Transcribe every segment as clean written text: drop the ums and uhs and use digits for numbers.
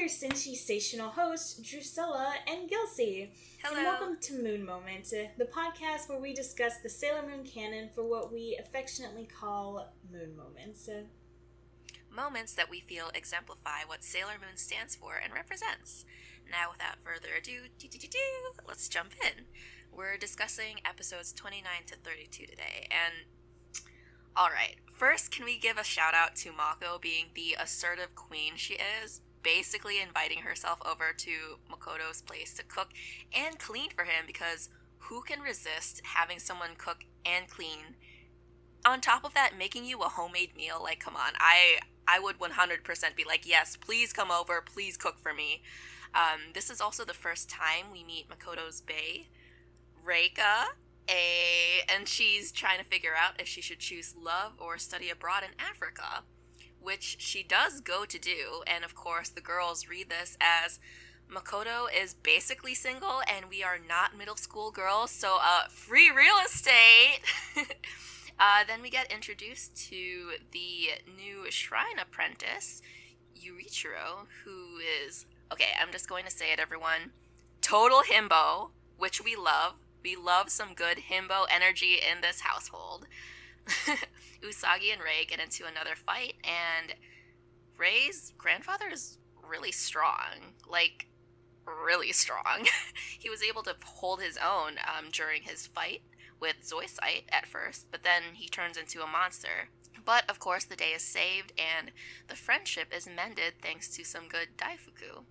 sensational hosts, Drusilla and Gilsey. Hello. And welcome to Moon Moment, the podcast where we discuss the Sailor Moon canon for what we affectionately call Moon Moments. Moments that we feel exemplify what Sailor Moon stands for and represents. Now, without further ado, let's jump in. We're discussing episodes 29 to 32 today, and alright, first, can we give a shout out to Mako being the assertive queen she is, basically inviting herself over to Makoto's place to cook and clean for him, because who can resist having someone cook and clean? On top of that, making you a homemade meal, like, come on, I would 100% be like, yes, please come over, please cook for me. This is also the first time we meet Makoto's bae, Reika, and she's trying to figure out if she should choose love or study abroad in Africa, which she does go to do, and of course the girls read this as Makoto is basically single and we are not middle school girls, so free real estate! Then we get introduced to the new shrine apprentice, Yurichiro, who is, okay, I'm just going to say it, everyone, total himbo, which we love. We love some good himbo energy in this household. Usagi and Rei get into another fight, and Rei's grandfather is really strong. Like, really strong. He was able to hold his own during his fight with Zoisite at first, but then he turns into a monster. But, of course, the day is saved, and the friendship is mended thanks to some good Daifuku.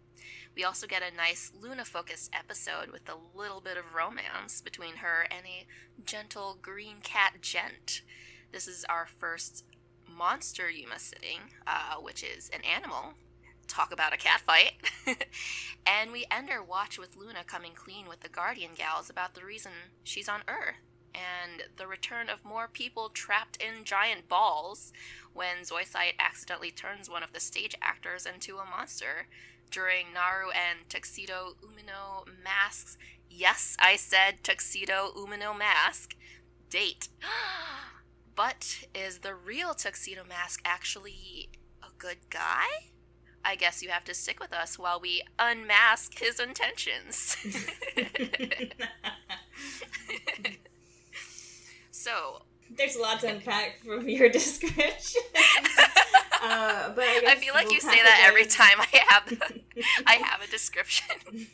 We also get a nice Luna-focused episode with a little bit of romance between her and a gentle green cat gent. This is our first monster Yuma sitting, which is an animal. Talk about a cat fight. And we end our watch with Luna coming clean with the Guardian Gals about the reason she's on Earth, and the return of more people trapped in giant balls when Zoisite accidentally turns one of the stage actors into a monster during Naru and Tuxedo Umino Mask's, yes, I said Tuxedo Umino Mask, date. But is the real Tuxedo Mask actually a good guy? I guess you have to stick with us while we unmask his intentions. So, there's a lot to unpack from your description. But I feel like you say that every time I have a description.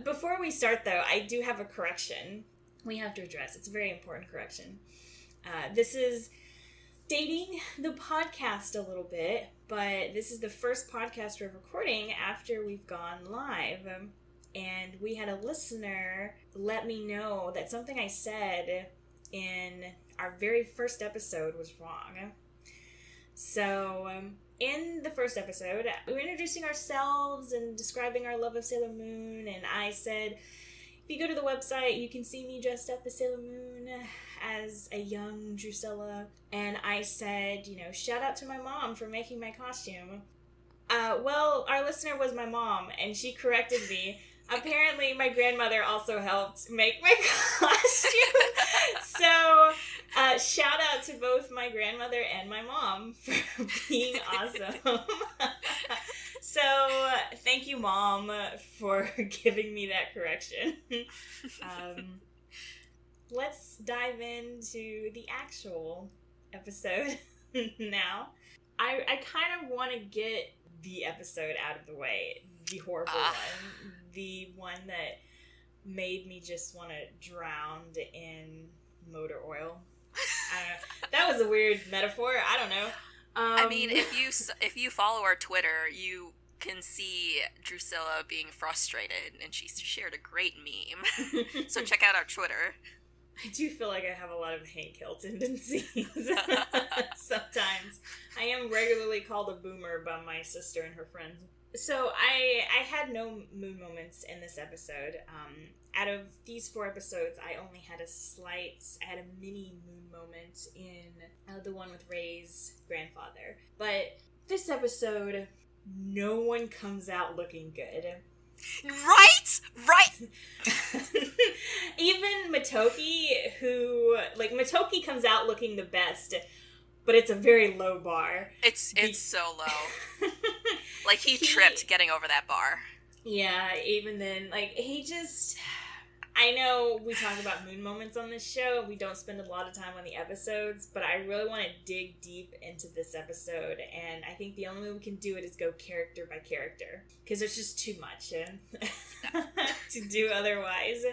Before we start, though, I do have a correction we have to address. It's a very important correction. This is dating the podcast a little bit, but this is the first podcast we're recording after we've gone live. And we had a listener let me know that something I said in our very first episode was wrong. So, in the first episode, we were introducing ourselves and describing our love of Sailor Moon, and I said, if you go to the website, you can see me dressed up as Sailor Moon as a young Drusilla, and I said, shout out to my mom for making my costume. Well, our listener was my mom, and she corrected me. Apparently, my grandmother also helped make my costume. So, shout out to both my grandmother and my mom for being awesome. So, thank you, Mom, for giving me that correction. Let's dive into the actual episode now. I kind of want to get the episode out of the way. The horrible one. The one that made me just want to drown in motor oil. That was a weird metaphor. I don't know. I mean, if you follow our Twitter, you can see Drusilla being frustrated, and she shared a great meme. So check out our Twitter. I do feel like I have a lot of hate kill tendencies. Sometimes. I am regularly called a boomer by my sister and her friends. So I had no moon moments in this episode. Out of these 4 episodes, I only had a mini moon moment in the one with Rei's grandfather. But this episode, no one comes out looking good. Right! Even Motoki, Motoki comes out looking the best, but it's a very low bar. It's so low. Like, he tripped getting over that bar. Yeah, even then, like, he just... I know we talk about moon moments on this show. We don't spend a lot of time on the episodes, but I really want to dig deep into this episode, and I think the only way we can do it is go character by character, because there's just too much to do otherwise.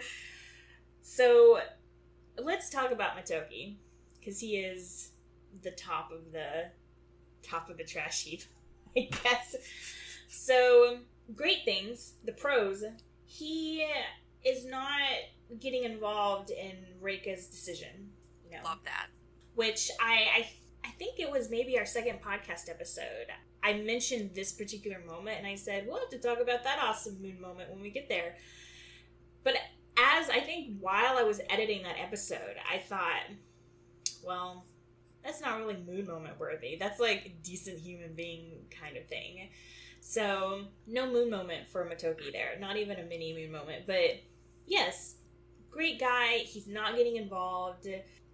So, let's talk about Motoki, because he is the top of the trash heap, I guess. So, great things, the pros. He is not getting involved in Reika's decision. You know, love that. Which I think it was maybe our second podcast episode. I mentioned this particular moment, and I said, we'll have to talk about that awesome moon moment when we get there. But as I think while I was editing that episode, I thought, well, that's not really moon moment worthy. That's like decent human being kind of thing. So, no moon moment for Motoki there. Not even a mini moon moment. But, yes, great guy. He's not getting involved.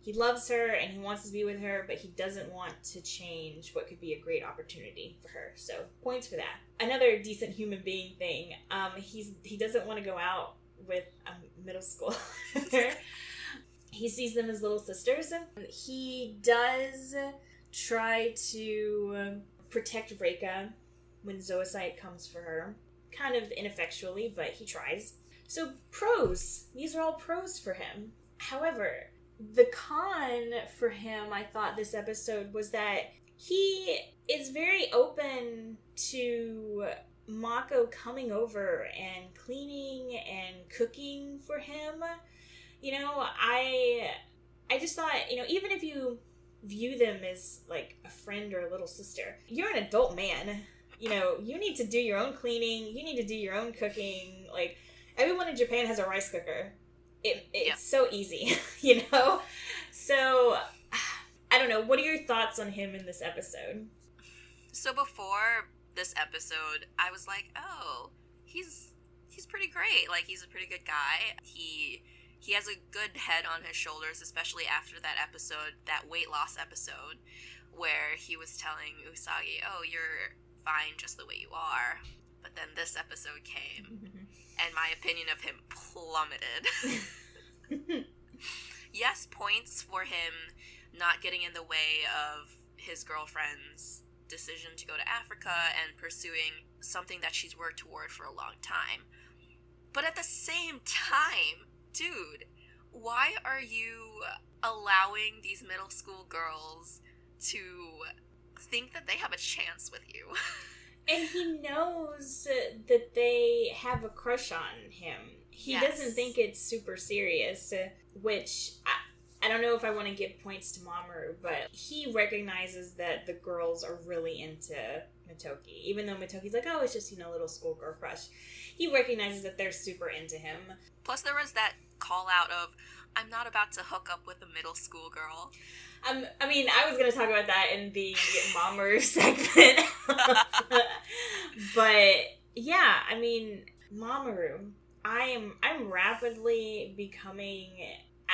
He loves her and he wants to be with her, but he doesn't want to change what could be a great opportunity for her. So, points for that. Another decent human being thing. He doesn't want to go out with a middle schooler. He sees them as little sisters. He does try to protect Reika when Zoisite comes for her. Kind of ineffectually, but he tries. So, pros. These are all pros for him. However, the con for him, I thought, this episode was that he is very open to Mako coming over and cleaning and cooking for him. You know, I just thought, you know, even if you view them as, like, a friend or a little sister, you're an adult man. You know, you need to do your own cleaning. You need to do your own cooking. Like, everyone in Japan has a rice cooker. It's so easy, you know? So, I don't know. What are your thoughts on him in this episode? So before this episode, I was like, oh, he's pretty great. Like, he's a pretty good guy. He has a good head on his shoulders, especially after that episode, that weight loss episode, where he was telling Usagi, oh, you're fine just the way you are. But then this episode came, and my opinion of him plummeted. Yes, points for him not getting in the way of his girlfriend's decision to go to Africa and pursuing something that she's worked toward for a long time. But at the same time, dude, why are you allowing these middle school girls to think that they have a chance with you? And he knows that they have a crush on him. He doesn't think it's super serious, which I don't know if I want to give points to Mamoru, but he recognizes that the girls are really into Motoki. Even though Motoki's like, oh, it's just, you know, little schoolgirl crush. He recognizes that they're super into him. Plus there was that call out of, I'm not about to hook up with a middle school girl. I mean, I was going to talk about that in the Mamoru segment. But, yeah, I mean, Mamoru, I'm rapidly becoming...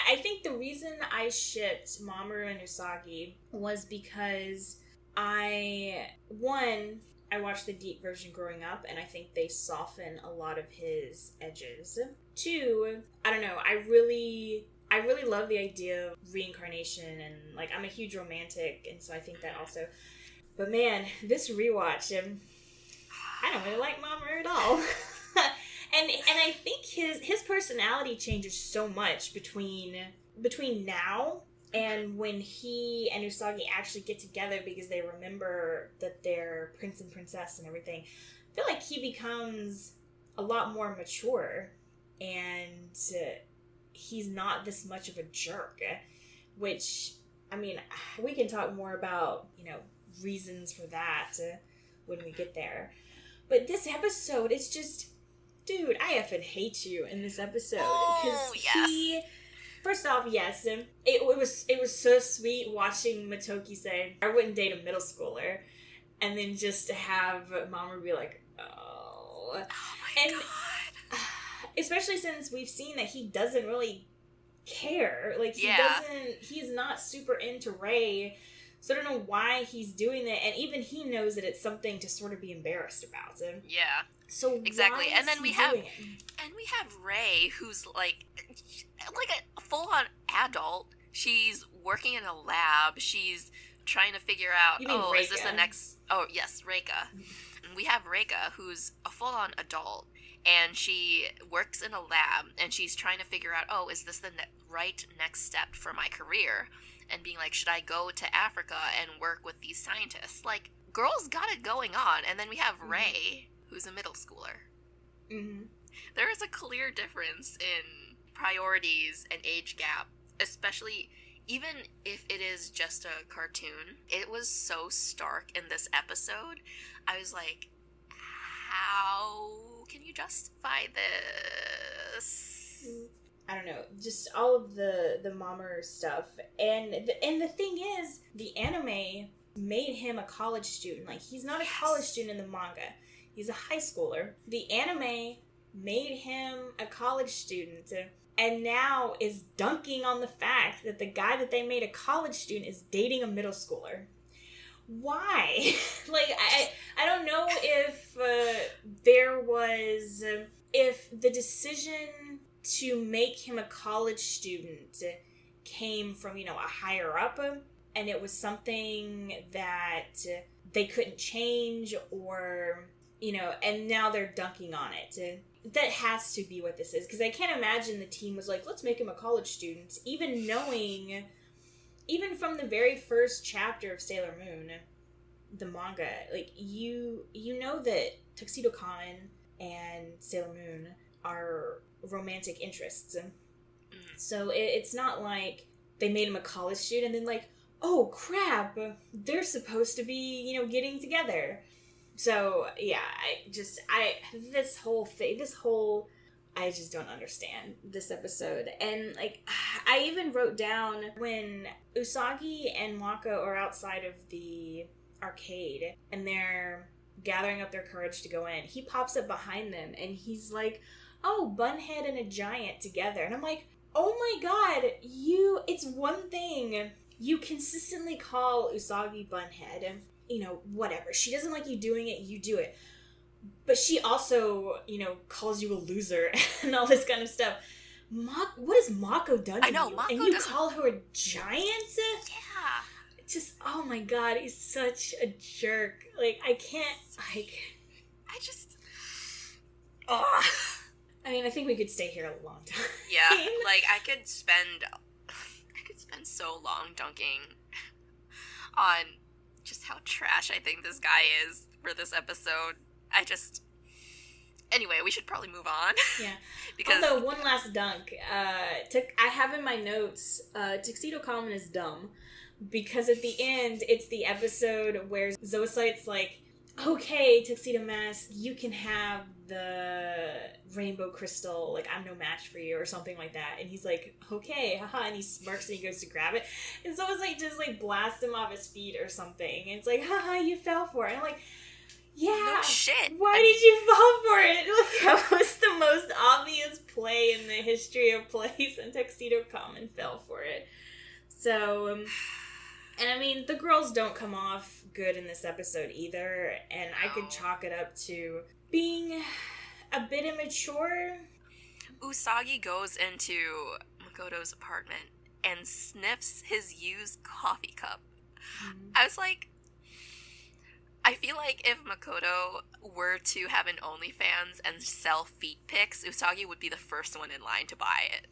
I think the reason I shipped Mamoru and Usagi was because I watched the deep version growing up, and I think they soften a lot of his edges. 2, I don't know, I really love the idea of reincarnation, and, like, I'm a huge romantic, and so I think that also. But man, this rewatch, I don't really like Mamoru at all. And I think his personality changes so much between now and when he and Usagi actually get together because they remember that they're prince and princess and everything. I feel like he becomes a lot more mature, and he's not this much of a jerk, which, I mean, we can talk more about, you know, reasons for that when we get there. But this episode is just... Dude, I effing hate you in this episode. Oh, yes. First off, yes, it was so sweet watching Motoki say, I wouldn't date a middle schooler. And then just to have Mamoru be like, oh. Oh my God. Especially since we've seen that he doesn't really care. Like, he's not super into Rei. So I don't know why he's doing that, and even he knows that it's something to sort of be embarrassed about. Yeah. So exactly. why And then is we he have doing it? and we have Ray, who's like a full-on adult. She's working in a lab. She's trying to figure out, You mean is this the Reika. next... Oh, yes, Reika. And we have Reika, who's a full-on adult, and she works in a lab, and she's trying to figure out, is this the right next step for my career? And being like, should I go to Africa and work with these scientists? Like, girls got it going on. And then we have Ray, who's a middle schooler. Mm-hmm. There is a clear difference in priorities and age gap, especially even if it is just a cartoon. It was so stark in this episode. I was like, how can you justify this? I don't know, just all of the Mommer stuff. And the thing is, the anime made him a college student. Like, he's not a college student in the manga. He's a high schooler. The anime made him a college student, and now is dunking on the fact that the guy that they made a college student is dating a middle schooler. Why? Like, I don't know if if the decision to make him a college student came from, a higher up, and it was something that they couldn't change, or, and now they're dunking on it. That has to be what this is, because I can't imagine the team was like, let's make him a college student, even knowing, even from the very first chapter of Sailor Moon, the manga, like, you know that Tuxedo Common and Sailor Moon are romantic interests. So it's not like they made him a college student and then like, oh crap, they're supposed to be, getting together. So yeah, I just don't understand this episode. And like, I even wrote down when Usagi and Mako are outside of the arcade and they're gathering up their courage to go in, he pops up behind them and he's like, oh, Bunhead and a giant together. And I'm like, oh my god, it's one thing. You consistently call Usagi Bunhead, whatever. She doesn't like you doing it, you do it. But she also, calls you a loser and all this kind of stuff. What has Mako done to I know, you? Mako and you doesn't... call her a giant? Yeah. Just, oh my god, he's such a jerk. Like, I can't, like... I just... Ugh. I mean, I think we could stay here a long time. Yeah, like, I could spend so long dunking on just how trash I think this guy is for this episode. Anyway, we should probably move on. Yeah. Because... Although, one last dunk. I have in my notes, Tuxedo Common is dumb. Because at the end, it's the episode where Zoocyte's like, okay, Tuxedo Mask, you can have the rainbow crystal, like, I'm no match for you, or something like that. And he's like, okay, haha, and he smirks and he goes to grab it. And Zoocyte just, like, blasts him off his feet or something. And it's like, haha, you fell for it. And I'm like, yeah, no shit. Why did you fall for it? Like, that was the most obvious play in the history of plays, and Tuxedo Common fell for it. So, and I mean, the girls don't come off good in this episode either, and I could chalk it up to being a bit immature. Usagi goes into Makoto's apartment and sniffs his used coffee cup. Mm-hmm. I was like, I feel like if Makoto were to have an OnlyFans and sell feet pics, Usagi would be the first one in line to buy it.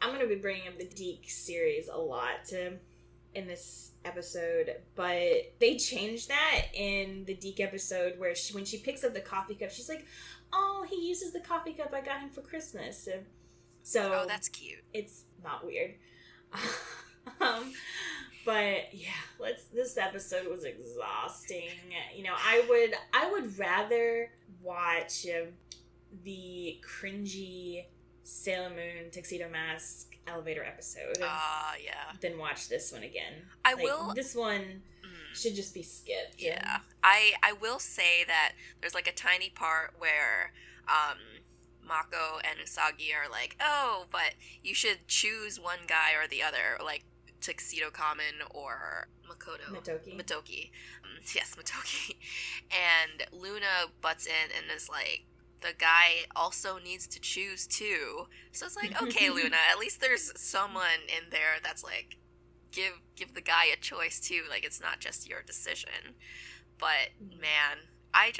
I'm going to be bringing up the Deke series a lot in this episode, but they changed that in the Deke episode where when she picks up the coffee cup, she's like, oh, he uses the coffee cup I got him for Christmas. So oh, that's cute. It's not weird. But yeah, this episode was exhausting. I would rather watch the cringy Sailor Moon Tuxedo Mask elevator episode than watch this one again. This one should just be skipped. Yeah. I will say that there's like a tiny part where Mako and Usagi are like, oh, but you should choose one guy or the other, like, Tuxedo Common or Matoki. Yes, Matoki. And Luna butts in and is like, the guy also needs to choose too. So it's like, okay, Luna, at least there's someone in there that's like, give the guy a choice too. Like, it's not just your decision. But man, I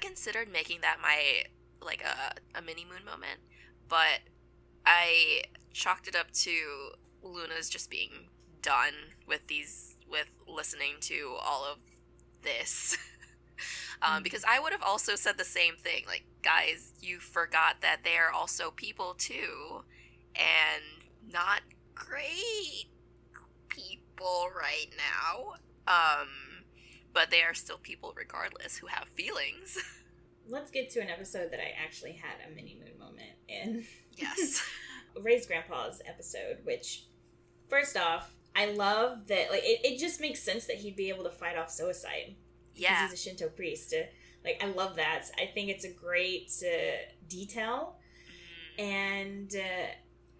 considered making that my like a mini moon moment, but I chalked it up to Luna's just being done with listening to all of this. Because I would have also said the same thing. Like, guys, you forgot that they are also people too, and not great people right now. But they are still people regardless who have feelings. Let's get to an episode that I actually had a mini moon moment in. Yes. Ray's grandpa's episode, which, first off, I love that, like, it just makes sense that he'd be able to fight off suicide. Yeah. Because he's a Shinto priest. Like, I love that. I think it's a great detail. And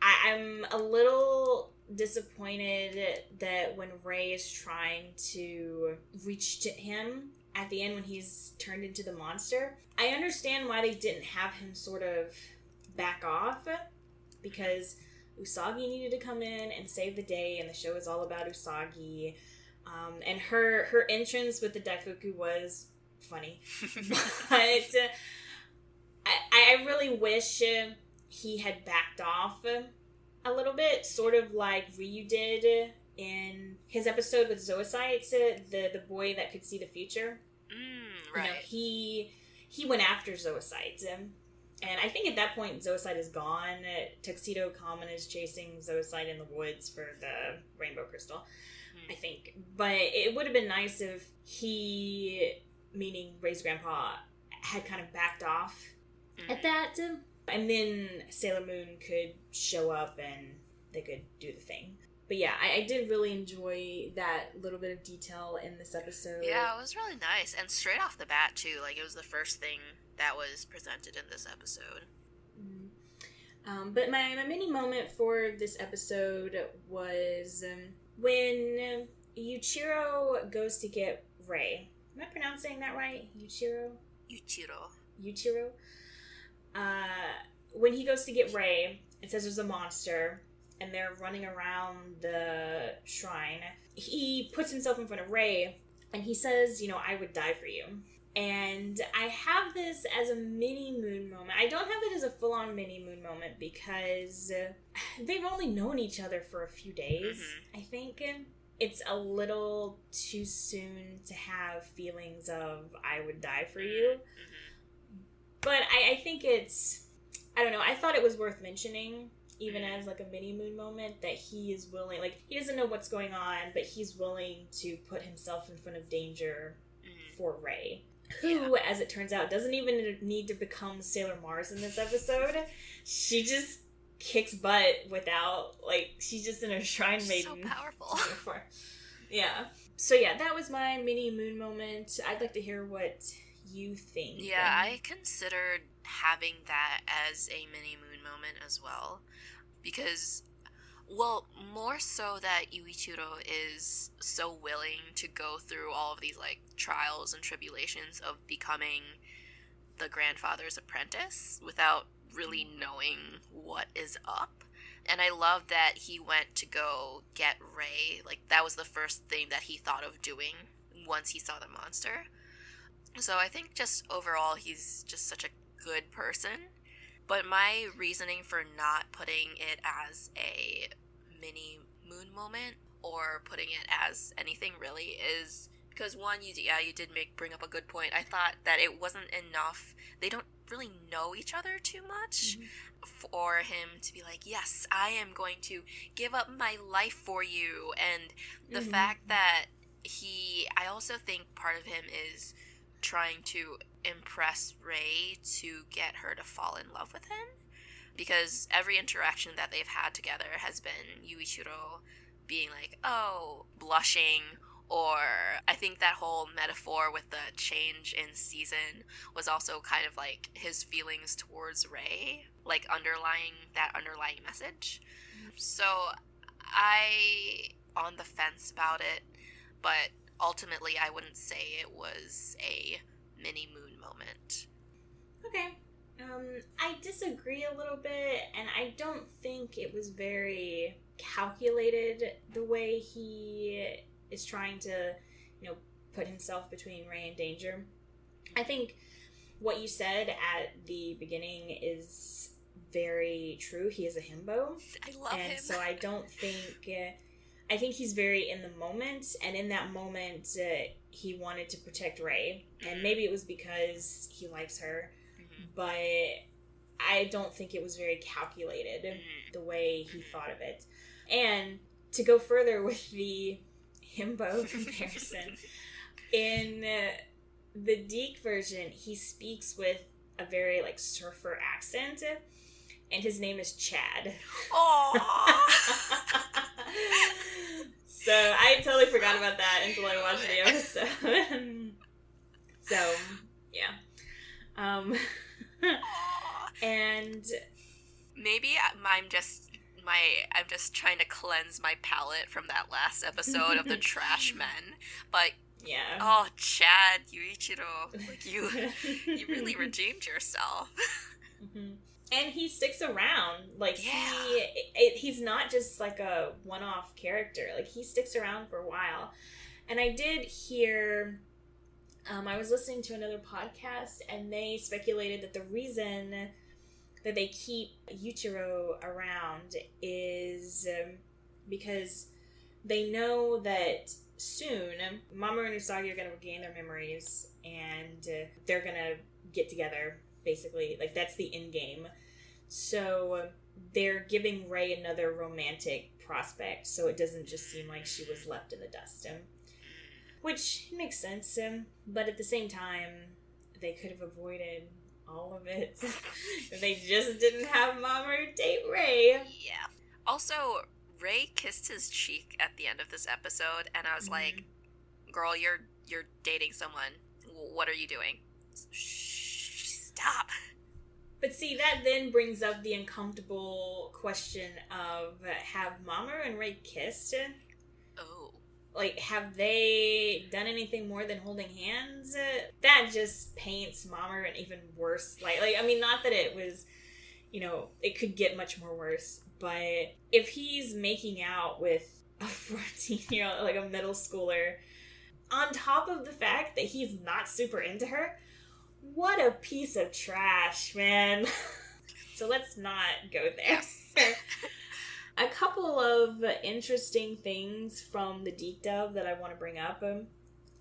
I'm a little disappointed that when Ray is trying to reach to him at the end when he's turned into the monster, I understand why they didn't have him sort of back off, because Usagi needed to come in and save the day, and the show is all about Usagi. And her entrance with the Daifuku was funny. But I really wish he had backed off a little bit, sort of like Ryu did in his episode with Zoocytes, the boy that could see the future. Right. You know, he went after Zoocyte. And I think at that point, Zoocyte is gone. Tuxedo Common is chasing Zoocyte in the woods for the Rainbow Crystal, I think. But it would have been nice if he, meaning Ray's grandpa, had kind of backed off at that. And then Sailor Moon could show up and they could do the thing. But yeah, I did really enjoy that little bit of detail in this episode. Yeah, it was really nice. And straight off the bat, too. Like, it was the first thing that was presented in this episode. But my mini moment for this episode was when Yuichiro goes to get Ray. Am I pronouncing that right? Yuichiro? When he goes to get Ray, it says there's a monster, and they're running around the shrine. He puts himself in front of Ray, and he says, I would die for you. And I have this as a mini moon moment. I don't have it as a full-on mini moon moment because they've only known each other for a few days, I think. It's a little too soon to have feelings of, I would die for you. But I think it's, I don't know, I thought it was worth mentioning, even as like a mini moon moment, that he is willing, like, he doesn't know what's going on, but he's willing to put himself in front of danger for Ray, who, as it turns out, doesn't even need to become Sailor Mars in this episode. She just kicks butt without, like, she's just in a Shrine Maiden. So powerful. Yeah. So yeah, that was my mini moon moment. I'd like to hear what you think. Yeah, I considered having that as a mini moon moment as well, because, well, more so that Yuichiro is so willing to go through all of these, like, trials and tribulations of becoming the grandfather's apprentice without really knowing what is up. And I love that he went to go get Ray. Like, that was the first thing that he thought of doing once he saw the monster. So I think just overall, he's just such a good person. But my reasoning for not putting it as a mini moon moment or putting it as anything really is because, one, you did bring up a good point. I thought that it wasn't enough. They don't really know each other too much for him to be like, yes, I am going to give up my life for you. And the fact that I also think part of him is trying to impress Ray to get her to fall in love with him, because every interaction that they've had together has been Yuichiro being like, oh, blushing, or I think that whole metaphor with the change in season was also kind of like his feelings towards Ray, like underlying that underlying message. So I on the fence about it, but ultimately I wouldn't say it was a mini moon moment. Okay. I disagree a little bit, and I don't think it was very calculated the way he is trying to, put himself between Ray and danger. I think what you said at the beginning is very true. He is a himbo. I love him. And so I don't think... I think he's very in the moment, and in that moment, he wanted to protect Ray. And maybe it was because he likes her, but I don't think it was very calculated the way he thought of it. And to go further with the himbo comparison, in the Deke version, he speaks with a very, surfer accent, and his name is Chad. Aww. So I totally forgot about that until I watched the episode. So, yeah. And maybe I'm just trying to cleanse my palate from that last episode of the Trash Men, but yeah. Oh, Chad, Yuichiro, you really redeemed yourself. Mm-hmm. And he sticks around. He's not just a one-off character. He sticks around for a while. And I did hear, I was listening to another podcast, and they speculated that the reason that they keep Yuichiro around is because they know that soon Mamoru and Usagi are going to regain their memories, and they're going to get together, basically. That's the end game. So they're giving Ray another romantic prospect, so it doesn't just seem like she was left in the dust. Which makes sense, but at the same time, they could have avoided all of it if they just didn't have Mamoru date Ray. Yeah. Also, Ray kissed his cheek at the end of this episode, and I was like, girl, you're dating someone. What are you doing? Shh, stop. But see, that then brings up the uncomfortable question of, have Mamoru and Ray kissed? Oh. Have they done anything more than holding hands? That just paints Mamoru in even worse light. Not that it was, it could get much more worse, but if he's making out with a 14-year-old, a middle schooler, on top of the fact that he's not super into her, what a piece of trash, man. So let's not go there. A couple of interesting things from the Deke dub that I want to bring up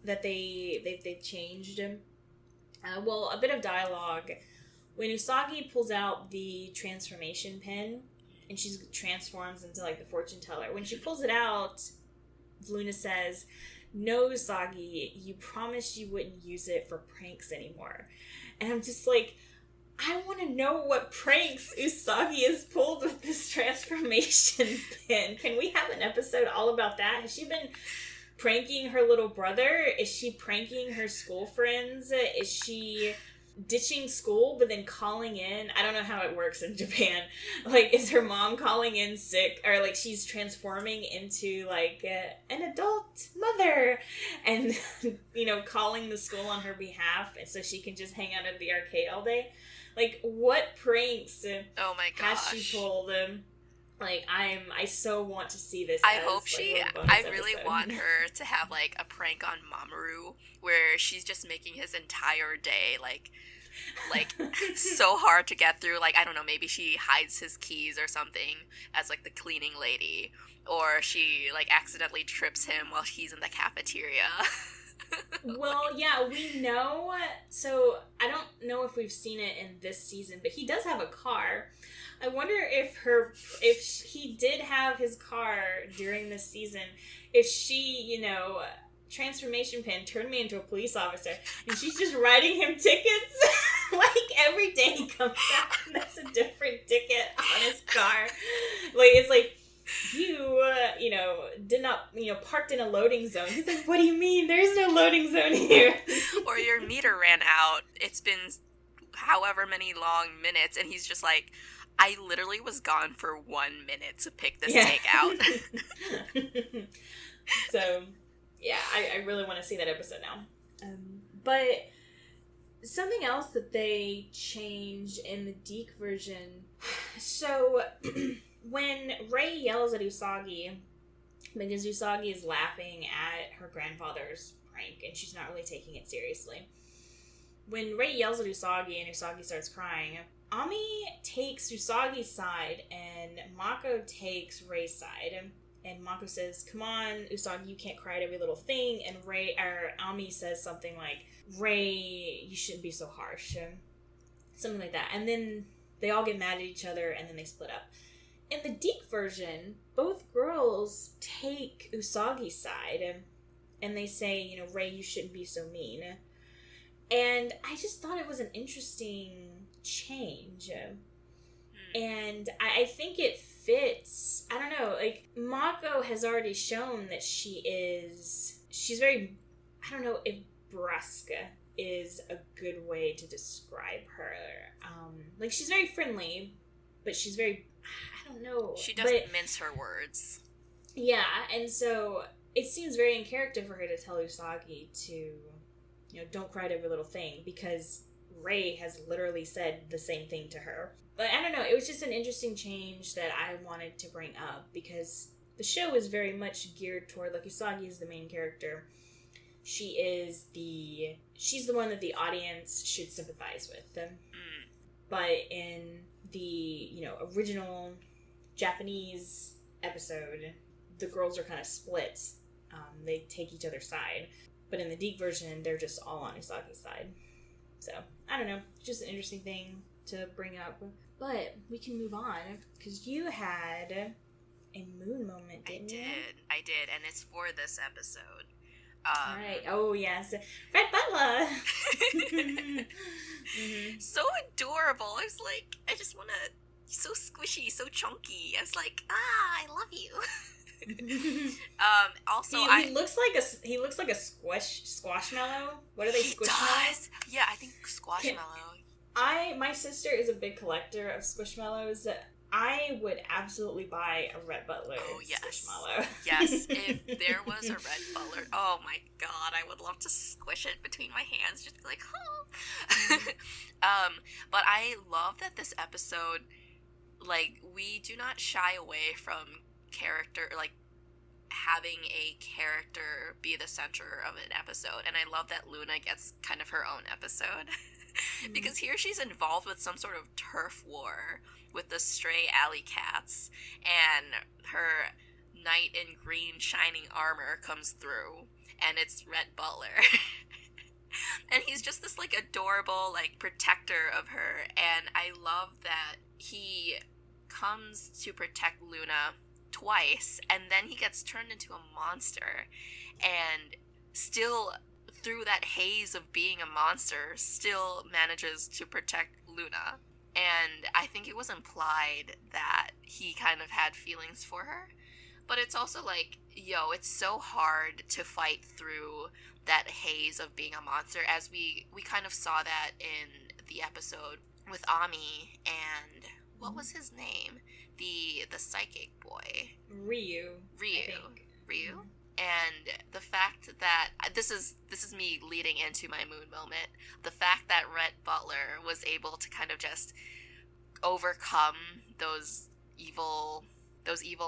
that they've changed. A bit of dialogue. When Usagi pulls out the transformation pin and she transforms into the fortune teller, when she pulls it out, Luna says, "No, Usagi, you promised you wouldn't use it for pranks anymore." And I'm just I want to know what pranks Usagi has pulled with this transformation pin. Can we have an episode all about that? Has she been pranking her little brother? Is she pranking her school friends? Is she ditching school but then calling in? I don't know how it works in Japan. Is her mom calling in sick, or she's transforming into an adult mother and calling the school on her behalf, and so she can just hang out at the arcade all day? What pranks oh my gosh has she pulled? I so want to see this. I hope I really want her to have a prank on Mamoru where she's just making his entire day so hard to get through. I don't know, maybe she hides his keys or something as the cleaning lady, or she accidentally trips him while he's in the cafeteria. Well, yeah, we know. So I don't know if we've seen it in this season, but he does have a car. I wonder if he did have his car during this season, if she, transformation pin turned me into a police officer, and she's just writing him tickets. Every day he comes out and there's a different ticket on his car. It's you did not, parked in a loading zone. He's like, what do you mean? There's no loading zone here. Or your meter ran out. It's been however many long minutes, and he's just like, I literally was gone for 1 minute to pick this take out. So, yeah, I really want to see that episode now. But something else that they changed in the Deke version. So, when Rei yells at Usagi, because Usagi is laughing at her grandfather's prank, and she's not really taking it seriously. When Rei yells at Usagi and Usagi starts crying, Ami takes Usagi's side and Mako takes Rei's side. And Mako says, "Come on, Usagi, you can't cry at every little thing." And Ami says something like, "Rei, you shouldn't be so harsh." Something like that. And then they all get mad at each other and then they split up. In the Deke version, both girls take Usagi's side and they say, Rei, you shouldn't be so mean. And I just thought it was an interesting change. And I think it fits. I don't know, like, Mako has already shown that she's very, I don't know if brusque is a good way to describe her. Like, she's very friendly, but she's very, I don't know. She doesn't mince her words. Yeah, and so it seems very in character for her to tell Usagi to, don't cry at every little thing, because Rei has literally said the same thing to her. But I don't know, it was just an interesting change that I wanted to bring up, because the show is very much geared toward, like, Usagi is the main character. She's the one that the audience should sympathize with. But in the, original Japanese episode, the girls are kind of split. They take each other's side. But in the Deke version, they're just all on Usagi's side. So, I don't know. Just an interesting thing to bring up. But we can move on, because you had a moon moment, didn't you? I did, and it's for this episode. Alright. Oh, yes. Red Butler! So adorable. I was like, I just want to... So squishy, so chunky. I was like, I love you. Also, he looks like a squashmallow. What are they? Squishmallows? Yeah, I think squashmallow. My sister is a big collector of squishmallows. I would absolutely buy a Red Butler squishmallow. Yes, if there was a Red Butler, oh my god, I would love to squish it between my hands, just be like, but I love that this episode, like, we do not shy away from character, like, having a character be the center of an episode, and I love that Luna gets kind of her own episode. Because here she's involved with some sort of turf war with the stray alley cats, and her knight in green shining armor comes through, and it's Red Butler. And he's just this, like, adorable, like, protector of her, and I love that he comes to protect Luna twice, and then he gets turned into a monster, and still, through that haze of being a monster, still manages to protect Luna. And I think it was implied that he kind of had feelings for her. But it's also like, it's so hard to fight through that haze of being a monster, as we kind of saw that in the episode with Ami and, what was his name? The psychic boy. Ryu. And the fact that, this is me leading into my moon moment, the fact that Red Butler was able to kind of just overcome those evil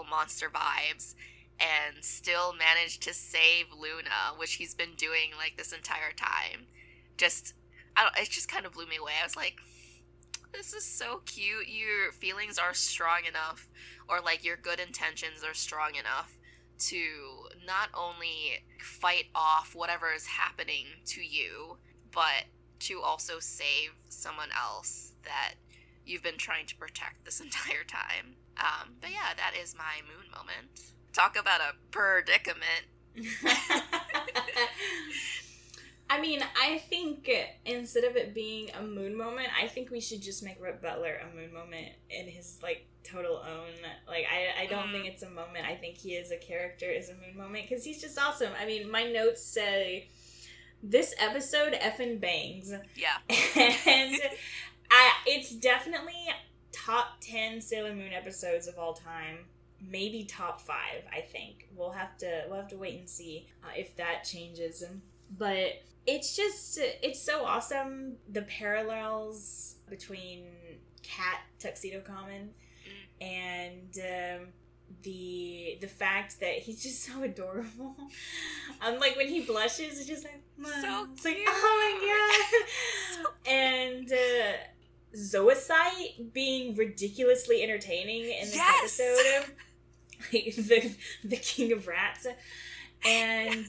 monster vibes and still manage to save Luna, which he's been doing, like, this entire time. It just kind of blew me away. I was like, this is so cute. Your feelings are strong enough, or, like, your good intentions are strong enough to not only fight off whatever is happening to you, but to also save someone else that you've been trying to protect this entire time. But yeah, that is my moon moment. Talk about a predicament. I mean, I think instead of it being a moon moment, I think we should just make Red Butler a moon moment in his, like, total own. Like, I don't think it's a moment. I think he is a character, is a moon moment, because he's just awesome. I mean, my notes say, this episode effing bangs. Yeah. And it's definitely top 10 Sailor Moon episodes of all time. Maybe top 5, I think. We'll have to wait and see if that changes. But it's so awesome, the parallels between Cat Tuxedo Common and the fact that he's just so adorable. Like when he blushes, it's just like, so it's like, oh my god. And Zoisite being ridiculously entertaining in this episode, like the king of rats, and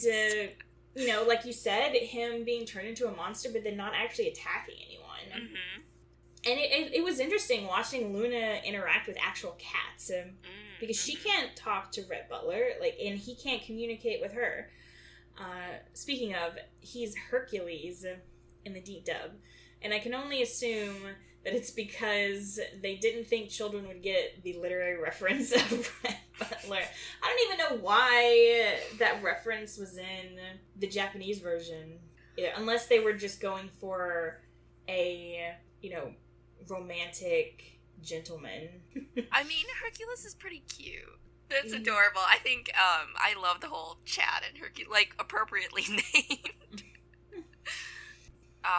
you know, like you said, him being turned into a monster, but then not actually attacking anyone. Mm-hmm. And it was interesting watching Luna interact with actual cats, because she can't talk to Rhett Butler, like, and he can't communicate with her. Speaking of, he's Hercules in the deep dub, and I can only assume that it's because they didn't think children would get the literary reference of Rhett Butler. I don't even know why that reference was in the Japanese version, unless they were just going for a, you know, romantic gentleman. I mean, Hercules is pretty cute. It's adorable. I think I love the whole Chad and Hercules, like, appropriately named.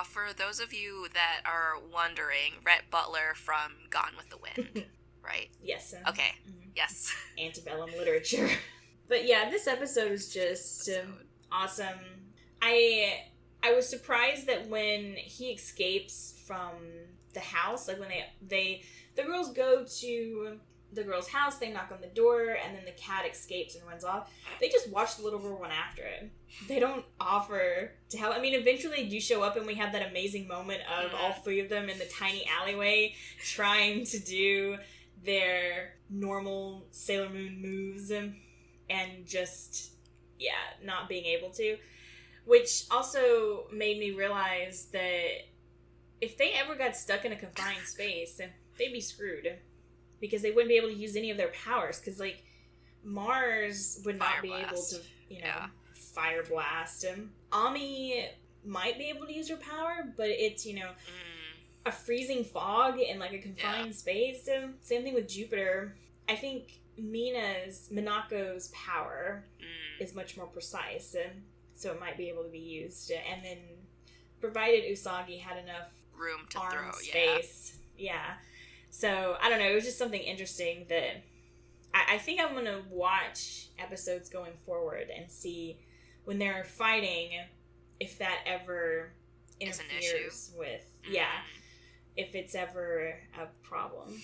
For those of you that are wondering, Rhett Butler from Gone with the Wind, right? Yes. Okay. Mm-hmm. Yes. Antebellum literature. But yeah, this episode is just awesome. I was surprised that when he escapes from the house, like when the girls go to the girl's house, they knock on the door, and then the cat escapes and runs off. They just watch the little girl run after it. They don't offer to help. I mean, eventually they do show up, and we have that amazing moment of all three of them in the tiny alleyway trying to do their normal Sailor Moon moves and just, not being able to. Which also made me realize that if they ever got stuck in a confined space, they'd be screwed. Because they wouldn't be able to use any of their powers. Because, like, Mars would not be able to, fire blast him. Ami might be able to use her power, but it's, a freezing fog in, like, a confined space. Same thing with Jupiter. I think Minako's power is much more precise. So it might be able to be used. And then, provided Usagi had enough room to arm throw, space. Yeah. So, I don't know, it was just something interesting that I think I'm going to watch episodes going forward and see when they're fighting if that ever interferes with, if it's ever a problem.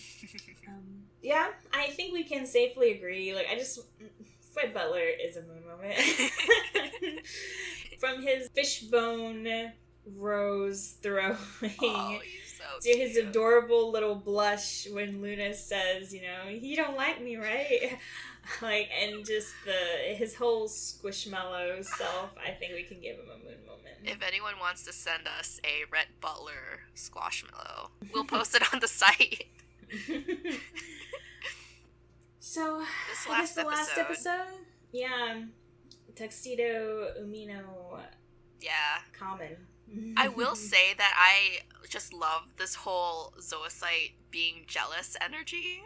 I think we can safely agree, like, Fred Butler is a moon moment. From his fishbone rose throwing to his adorable little blush when Luna says, you don't like me, right? Like, and just his whole squishmallow self, I think we can give him a moon moment. If anyone wants to send us a Rhett Butler squashmallow, we'll post it on the site. So, I guess the last episode? Yeah. Tuxedo, Umino, Common. I will say that I just love this whole Zoisite being jealous energy.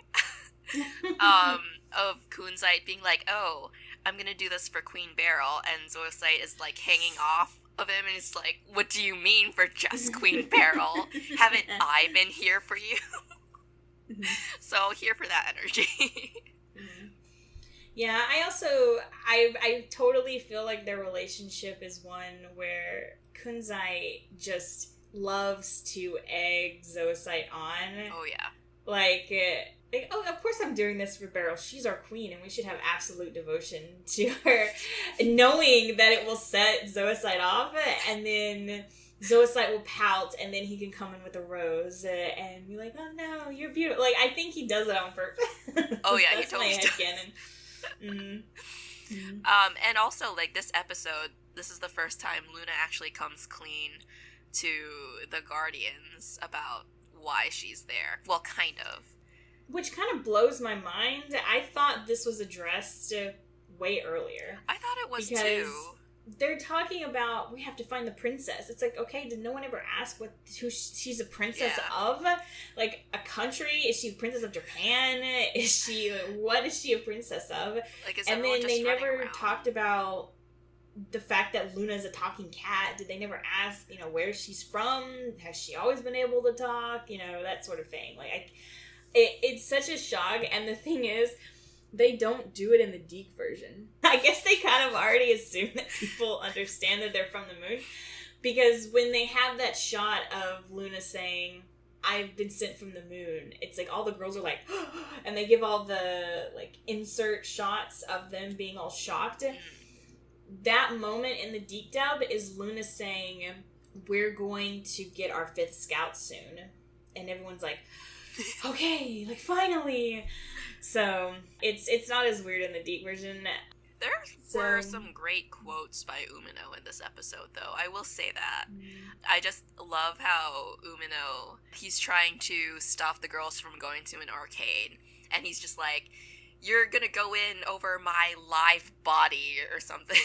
Of Kunzite being like, oh, I'm gonna do this for Queen Beryl, and Zoisite is like hanging off of him, and he's like, what do you mean for just Queen Beryl? Haven't I been here for you? So here for that energy. Yeah, I totally feel like their relationship is one where Kunzite just loves to egg Zoisite on. Oh, yeah. Like, oh, of course I'm doing this for Beryl. She's our queen, and we should have absolute devotion to her, knowing that it will set Zoisite off, and then Zoisite will pout, and then he can come in with a rose, and be like, oh no, you're beautiful. Like, I think he does it on purpose. Oh, yeah, That's he totally does. And also, like, this episode, this is the first time Luna actually comes clean to the Guardians about why she's there. Well, kind of. Which kind of blows my mind. I thought this was addressed way earlier. I thought it was too. they're talking about, we have to find the princess. It's like, okay, did no one ever ask who she's a princess of? Like, a country? Is she a princess of Japan? What is she a princess of? Like, is and then just they never around? talked about the fact that Luna's a talking cat. Did they never ask, where she's from? Has she always been able to talk? That sort of thing. Like, it's such a shock. And the thing is, they don't do it in the Deke version. I guess they kind of already assume that people understand that they're from the moon. Because when they have that shot of Luna saying, I've been sent from the moon, it's like all the girls are like, and they give all the, like, insert shots of them being all shocked. That moment in the Deke dub is Luna saying, we're going to get our 5th scout soon. And everyone's like, okay, like, finally. So, it's not as weird in the Deke version. There were some great quotes by Umino in this episode, though. I will say that. I just love how Umino, he's trying to stop the girls from going to an arcade. And he's just like, you're gonna go in over my live body or something.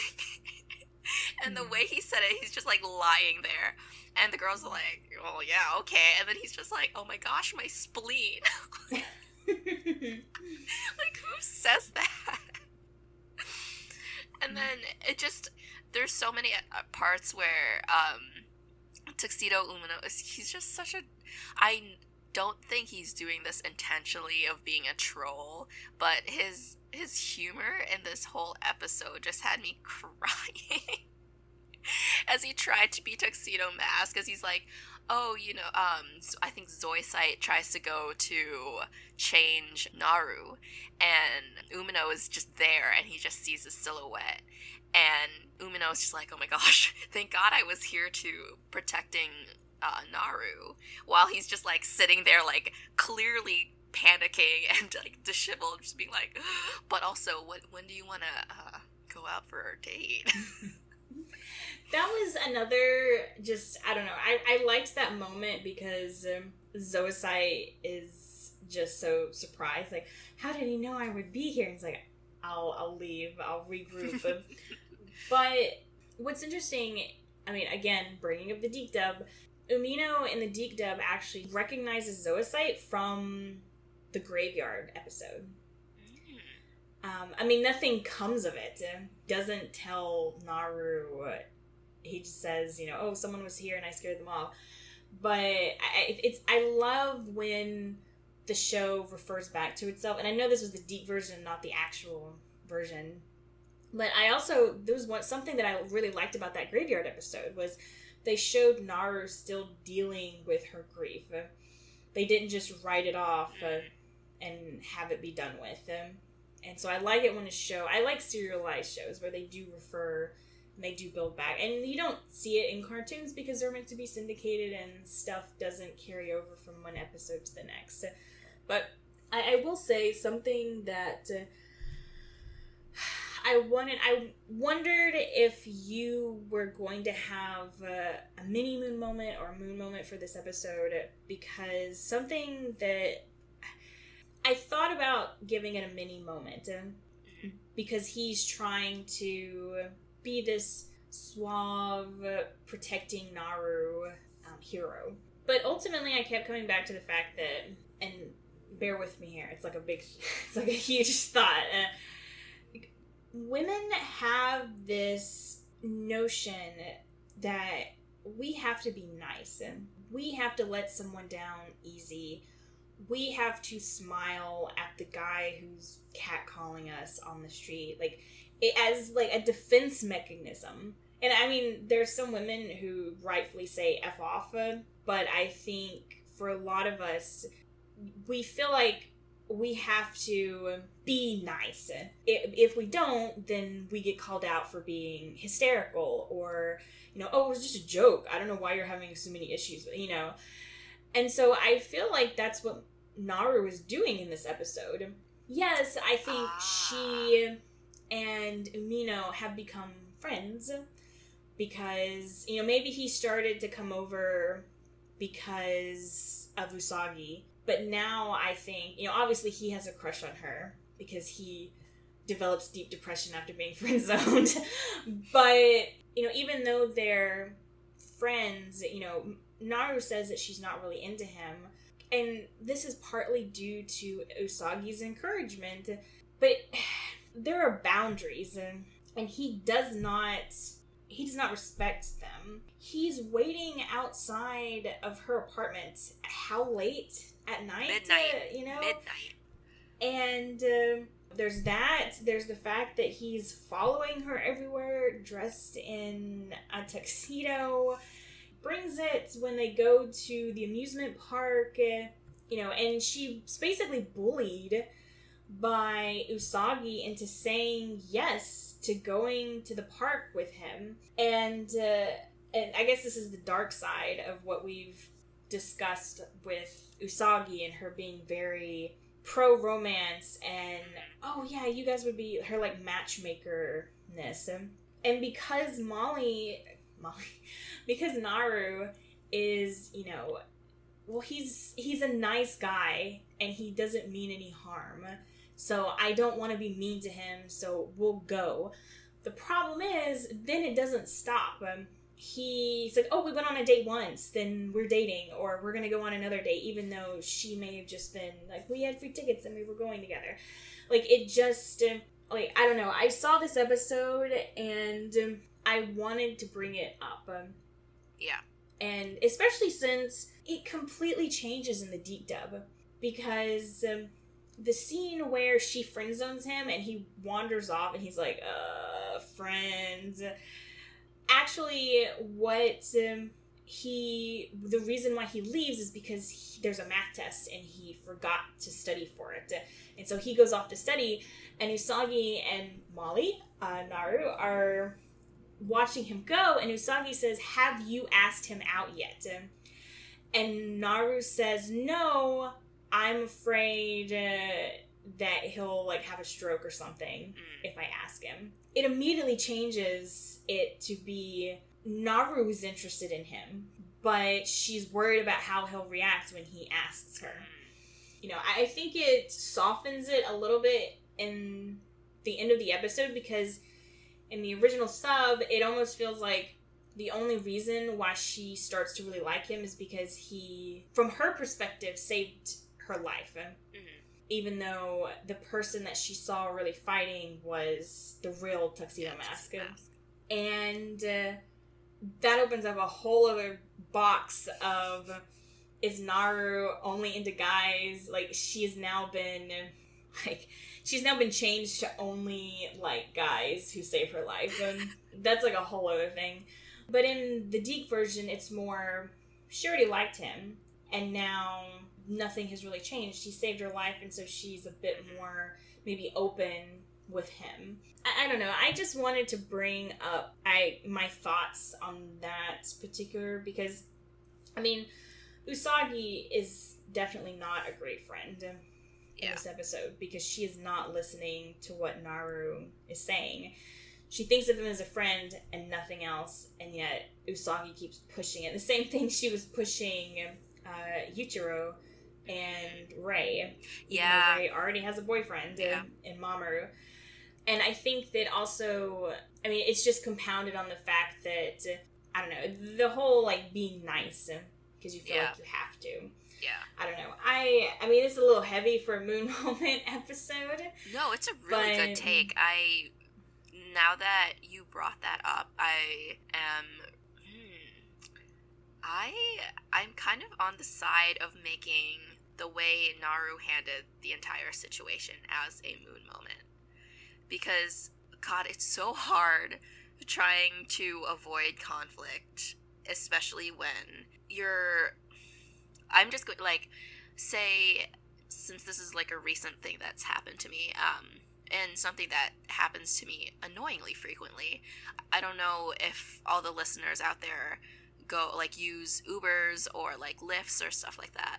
And the way he said it, he's just like lying there. And the girls are like, oh yeah, okay. And then he's just like, oh my gosh, my spleen. Like, who says that? And then it just, there's so many parts where Tuxedo Umino, he's just such a, I don't think he's doing this intentionally of being a troll, but his humor in this whole episode just had me crying. As he tried to be Tuxedo Mask, as he's like, oh, I think Zoisite tries to go to change Naru, and Umino is just there, and he just sees a silhouette, and Umino is just like, oh my gosh, thank God I was here to protecting Naru, while he's just, like, sitting there, like, clearly panicking and, like, disheveled, just being like, but also, when do you want to go out for our date? That was another, just, I don't know, I liked that moment because Zoisite is just so surprised, like, how did he know I would be here? And he's like, I'll leave, I'll regroup. But what's interesting, I mean, again, bringing up the Deke dub, Umino in the Deke dub actually recognizes Zoisite from the Graveyard episode. I mean, nothing comes of it. Doesn't tell Naru. He just says, oh, someone was here and I scared them off. But I love when the show refers back to itself. And I know this was the Deke version, not the actual version. But there was something that I really liked about that Graveyard episode was they showed Naru still dealing with her grief. They didn't just write it off and have it be done with. And so I like it when I like serialized shows where they do refer and they do build back. And you don't see it in cartoons because they're meant to be syndicated and stuff doesn't carry over from one episode to the next. But I will say something that I wondered if you were going to have a mini moon moment or a moon moment for this episode, because something that I thought about giving it a mini moment because he's trying to be this suave, protecting Naru hero. But ultimately, I kept coming back to the fact that, and bear with me here, it's like a huge thought. Women have this notion that we have to be nice and we have to let someone down easy. We have to smile at the guy who's catcalling us on the street, as a defense mechanism. And I mean, there's some women who rightfully say F off, but I think for a lot of us, we feel like we have to be nice. If we don't, then we get called out for being hysterical or, oh, it was just a joke. I don't know why you're having so many issues, And so I feel like that's what Naru is doing in this episode. Yes, I think she and Umino have become friends because, maybe he started to come over because of Usagi. But now I think, obviously he has a crush on her because he develops deep depression after being friend zoned. But, even though they're friends, Naru says that she's not really into him. And this is partly due to Usagi's encouragement. But there are boundaries, and he does not respect them. He's waiting outside of her apartment. How late at night? Midnight. Midnight. And there's that. There's the fact that he's following her everywhere, dressed in a tuxedo. Brings it when they go to the amusement park, and she's basically bullied by Usagi into saying yes to going to the park with him. And I guess this is the dark side of what we've discussed with Usagi and her being very pro-romance and, oh yeah, you guys would be her, like, matchmaker-ness. And because because Naru is, he's a nice guy and he doesn't mean any harm. So I don't want to be mean to him, so we'll go. The problem is, then it doesn't stop. He said, oh, we went on a date once, then we're dating, or we're going to go on another date, even though she may have just been, like, we had free tickets and we were going together. Like, it just, I don't know. I saw this episode and I wanted to bring it up. Yeah. And especially since it completely changes in the deep dub. Because the scene where she friend zones him and he wanders off and he's like, friends. Actually, the reason why he leaves is because there's a math test and he forgot to study for it. And so he goes off to study, and Usagi and Molly, Naru, are watching him go, and Usagi says, have you asked him out yet? And Naru says, no, I'm afraid that he'll, like, have a stroke or something if I ask him. It immediately changes it to be Naru is interested in him, but she's worried about how he'll react when he asks her. I think it softens it a little bit in the end of the episode, because in the original sub, it almost feels like the only reason why she starts to really like him is because he, from her perspective, saved her life. Even though the person that she saw really fighting was the real Tuxedo Mask. And that opens up a whole other box of, is Naru only into guys? Like, she's now been changed to only like guys who save her life. And that's like a whole other thing. But in the Deke version, it's more, she already liked him, and now nothing has really changed. He saved her life, and so she's a bit more maybe open with him. I don't know. I just wanted to bring up my thoughts on that particular, because, I mean, Usagi is definitely not a great friend in this episode, because she is not listening to what Naru is saying. She thinks of him as a friend and nothing else, and yet Usagi keeps pushing it. The same thing she was pushing Yuichiro and Rei. Yeah. Rei already has a boyfriend in Mamoru. And I think that also, I mean, it's just compounded on the fact that, I don't know, the whole, like, being nice, because you feel like you have to. Yeah. I don't know. I mean, it's a little heavy for a Moon Moment episode. No, it's a really good take. Now that you brought that up, I'm kind of on the side of making the way Naru handled the entire situation as a Moon Moment. Because, God, it's so hard trying to avoid conflict, especially when I'm just going, like, say, since this is, like, a recent thing that's happened to me, and something that happens to me annoyingly frequently, I don't know if all the listeners out there use Ubers or, like, Lyfts or stuff like that,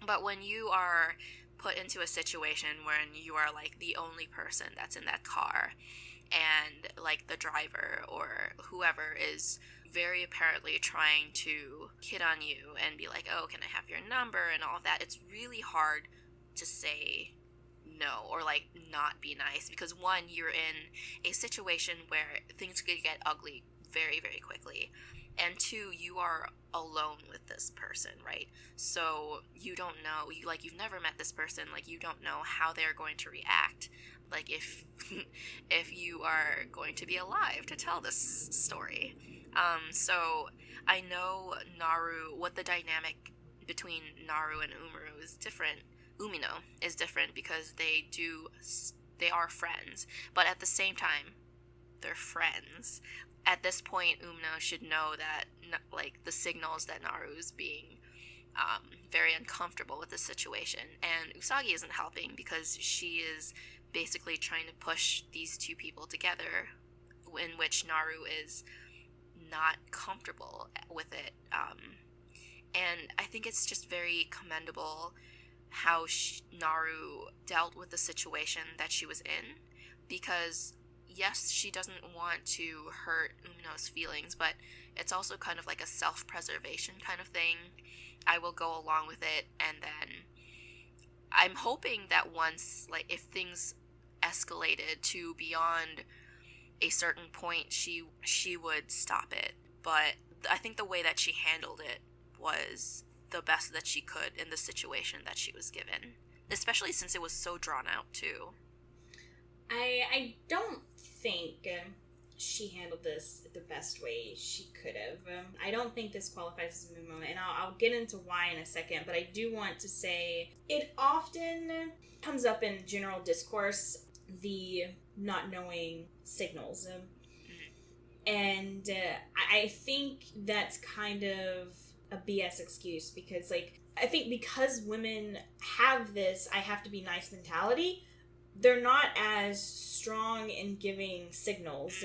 but when you are put into a situation when you are, like, the only person that's in that car, and, like, the driver or whoever is very apparently trying to hit on you and be like, oh, can I have your number and all of that, it's really hard to say no, or like not be nice, because one, you're in a situation where things could get ugly very, very quickly, and two, you are alone with this person, right? So you don't know, you've never met this person, like you don't know how they're going to react, like if if you are going to be alive to tell this story. So I know what the dynamic between Naru and Umino is different, because they are friends, but at the same time, they're friends. At this point, Umino should know that, like, the signals that Naru's being very uncomfortable with the situation, and Usagi isn't helping, because she is basically trying to push these two people together, in which Naru is not comfortable with it. And I think it's just very commendable how Naru dealt with the situation that she was in, because yes, she doesn't want to hurt Umino's feelings, but it's also kind of like a self-preservation kind of thing. I will go along with it, and then I'm hoping that once, like, if things escalated to beyond a certain point, she would stop it. But I think the way that she handled it was the best that she could in the situation that she was given, especially since it was so drawn out too. I don't think she handled this the best way she could have. I don't think this qualifies as a mood moment, and I'll get into why in a second, but I do want to say it often comes up in general discourse, the not knowing signals. And I think that's kind of a BS excuse, because, like, I think because women have this I have to be nice mentality, they're not as strong in giving signals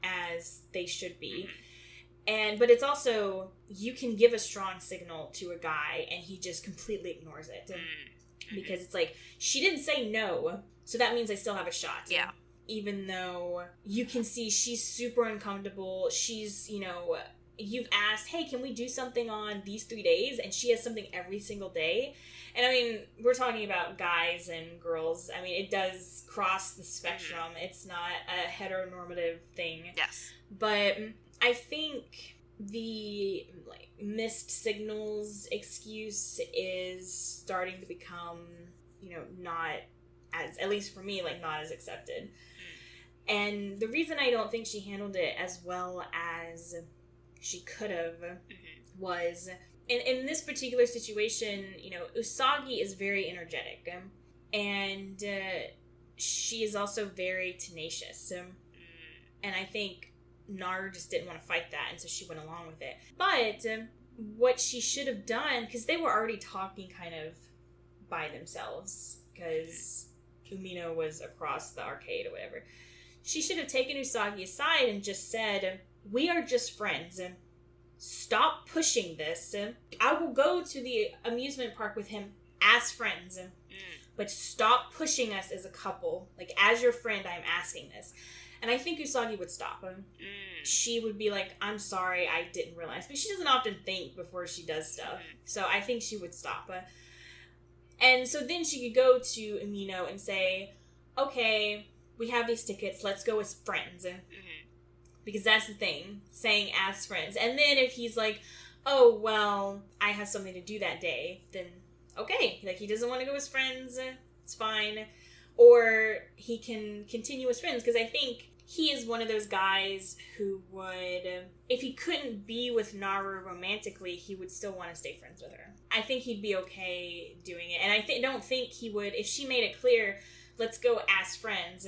as they should be. But it's also, you can give a strong signal to a guy and he just completely ignores it. Because it's like, she didn't say no, so that means I still have a shot. Yeah. Even though you can see she's super uncomfortable, she's, you've asked, hey, can we do something on these 3 days? And she has something every single day. And I mean, we're talking about guys and girls. I mean, it does cross the spectrum. It's not a heteronormative thing. Yes. But I think the, like, missed signals excuse is starting to become, not as, at least for me, like, not as accepted. And the reason I don't think she handled it as well as she could have was, in this particular situation, Usagi is very energetic, and she is also very tenacious, and I think Naru just didn't want to fight that, and so she went along with it. But what she should have done, because they were already talking kind of by themselves, because Umino was across the arcade or whatever, she should have taken Usagi aside and just said, we are just friends. Stop pushing this. I will go to the amusement park with him as friends. But stop pushing us as a couple. Like, as your friend, I'm asking this. And I think Usagi would stop him. She would be like, I'm sorry, I didn't realize. But she doesn't often think before she does stuff. So I think she would stop. And so then she could go to Umino and say, okay, we have these tickets, let's go as friends. Because that's the thing, saying as friends. And then if he's like, oh, well, I have something to do that day, then okay. Like, he doesn't want to go as friends, it's fine. Or he can continue as friends, because I think he is one of those guys who would, if he couldn't be with Naru romantically, he would still want to stay friends with her. I think he'd be okay doing it. And I don't think he would, if she made it clear, let's go as friends,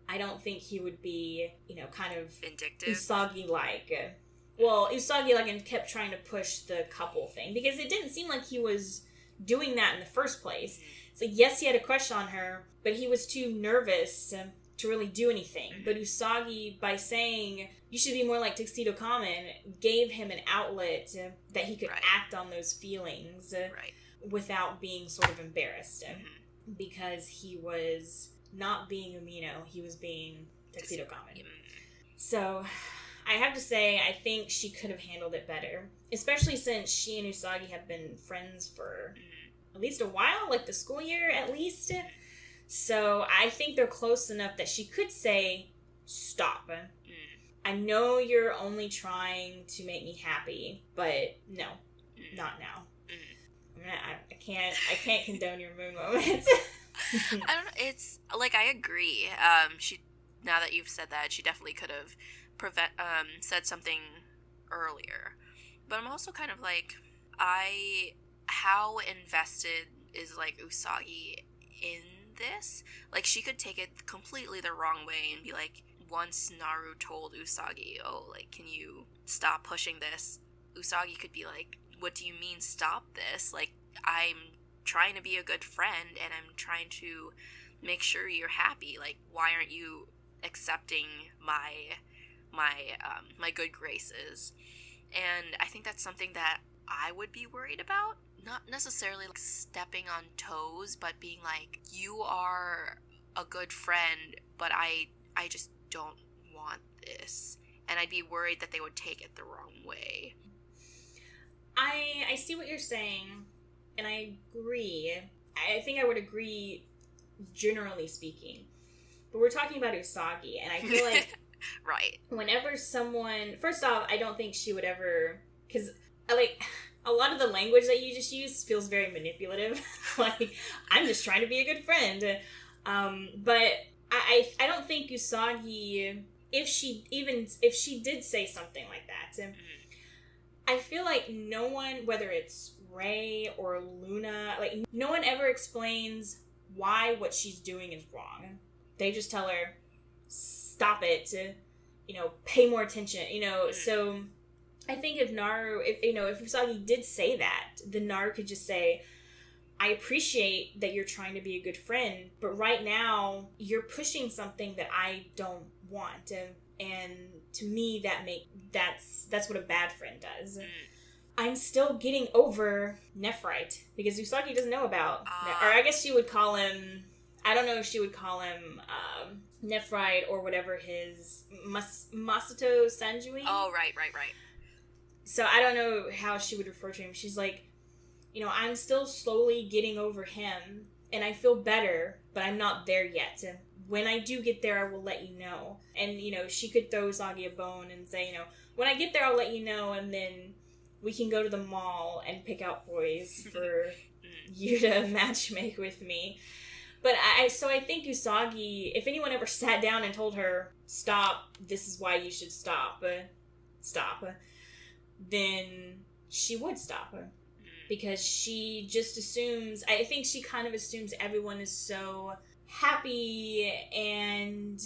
I don't think he would be, kind of vindictive, Usagi-like. Well, Usagi-like, and kept trying to push the couple thing, because it didn't seem like he was doing that in the first place. So yes, he had a crush on her, but he was too nervous to really do anything. But Usagi, by saying, you should be more like Tuxedo Common, gave him an outlet that he could act on those feelings without being sort of embarrassed. Because he was not being Umino, he was being Tuxedo Common. So, I have to say, I think she could have handled it better. Especially since she and Usagi have been friends for at least a while, like the school year at least. So I think they're close enough that she could say, stop. I know you're only trying to make me happy, but no, not now. I can't condone your moon moments. I don't know. It's like, I agree. She, now that you've said that, she definitely could have said something earlier. But I'm also kind of like, how invested is like Usagi in this? Like, she could take it completely the wrong way and be like, once Naru told Usagi, oh, like, can you stop pushing this? Usagi could be like, what do you mean stop this? Like, I'm trying to be a good friend and I'm trying to make sure you're happy. Like, why aren't you accepting my good graces? And I think that's something that I would be worried about. Not necessarily like stepping on toes, but being like, you are a good friend, but I just don't want this. And I'd be worried that they would take it the wrong way. I see what you're saying, and I agree. I think I would agree, generally speaking. But we're talking about Usagi, and I feel like right. Whenever someone... First off, I don't think she would ever... Because, like, a lot of the language that you just use feels very manipulative. Like, I'm just trying to be a good friend. But I don't think Usagi... If she did say something like that... I feel like no one, whether it's Ray or Luna, like, no one ever explains why what she's doing is wrong. They just tell her, stop it, pay more attention, so I think if Usagi did say that, then Naru could just say, I appreciate that you're trying to be a good friend, but right now, you're pushing something that I don't want, and to me, that's what a bad friend does. I'm still getting over Nephrite, because Usagi doesn't know about, or I guess she would call him, I don't know if she would call him Nephrite or whatever his, Masato Sanjui? Oh, right. So I don't know how she would refer to him. She's like, I'm still slowly getting over him, and I feel better, but I'm not there yet. And when I do get there, I will let you know. And, she could throw Usagi a bone and say, when I get there, I'll let you know, and then we can go to the mall and pick out boys for you to matchmake with me. But I think Usagi, if anyone ever sat down and told her, stop, this is why you should stop, then she would stop. Because she just assumes, I think she kind of assumes everyone is so happy and,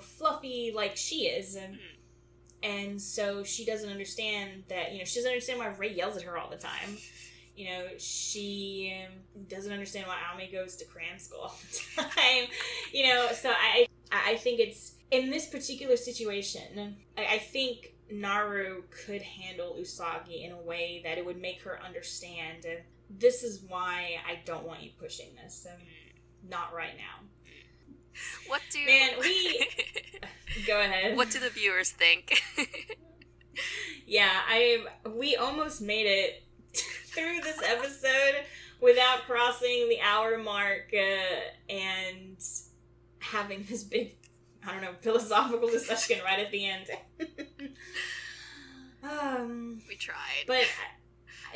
fluffy like she is. And so she doesn't understand that, she doesn't understand why Ray yells at her all the time. She doesn't understand why Ami goes to cram school all the time. So I think it's, in this particular situation, I think Naru could handle Usagi in a way that it would make her understand, this is why I don't want you pushing this. Not right now. Go ahead. What do the viewers think? Yeah, we almost made it through this episode without crossing the hour mark and having this big, philosophical discussion right at the end. We tried. But,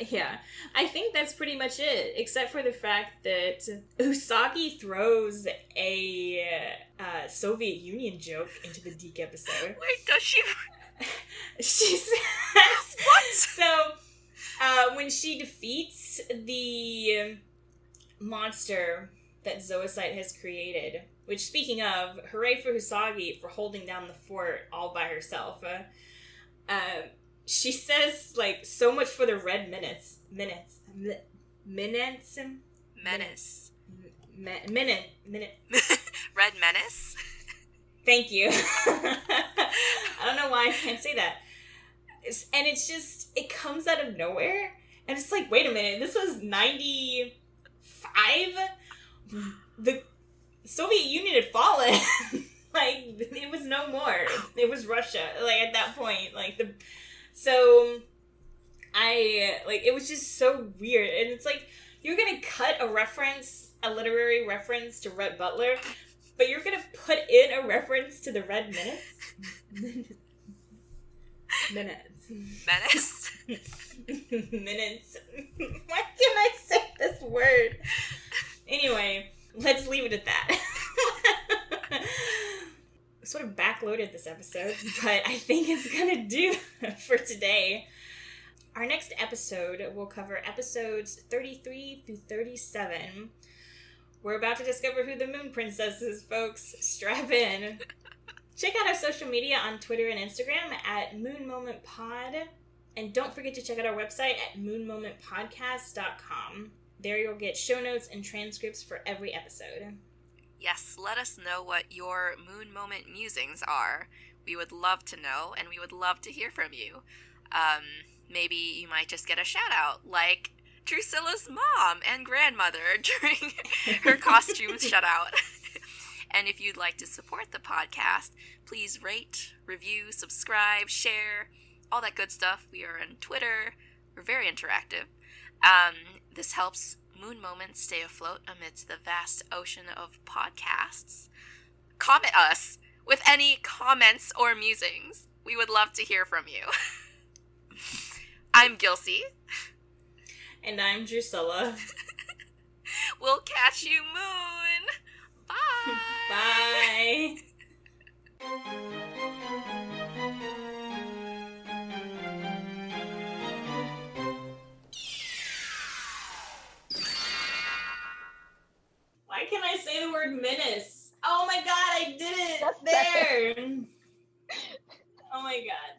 yeah, I think that's pretty much it, except for the fact that Usagi throws a Soviet Union joke into the Deke episode. Wait, does she? She says... What? So, when she defeats the monster that Zoisite has created, which, speaking of, hooray for Usagi for holding down the fort all by herself, she says, like, so much for the red menace. Menace. Red menace? Thank you. I don't know why I can't say that. And it's just, it comes out of nowhere. And it's like, wait a minute, this was 95? The Soviet Union had fallen. Like, it was no more. It was Russia, like, at that point. So, it was just so weird. And it's like, you're gonna cut a literary reference to Rhett Butler, but you're gonna put in a reference to the Red Minutes? Minutes. Menace? Minutes. Why can't I say this word? Anyway, let's leave it at that. Sort of backloaded this episode, but I think it's gonna do for today. Our next episode will cover episodes 33 through 37. We're about to discover who the Moon Princess is, folks. Strap in. Check out our social media on Twitter and Instagram at Moon Moment Pod. And don't forget to check out our website at moonmomentpodcast.com. There you'll get show notes and transcripts for every episode. Yes, let us know what your Moon Moment musings are. We would love to know, and we would love to hear from you. Maybe you might just get a shout out, like Drusilla's mom and grandmother during her costume shutout. And if you'd like to support the podcast, please rate, review, subscribe, share, all that good stuff. We are on Twitter. We're very interactive. This helps Moon Moments stay afloat amidst the vast ocean of podcasts. Comment us with any comments or musings. We would love to hear from you. I'm Gilsey. And I'm Drusilla. We'll catch you, Moon. Bye. Bye. Why can't I say the word menace? Oh my god, I did it! There! Oh my god.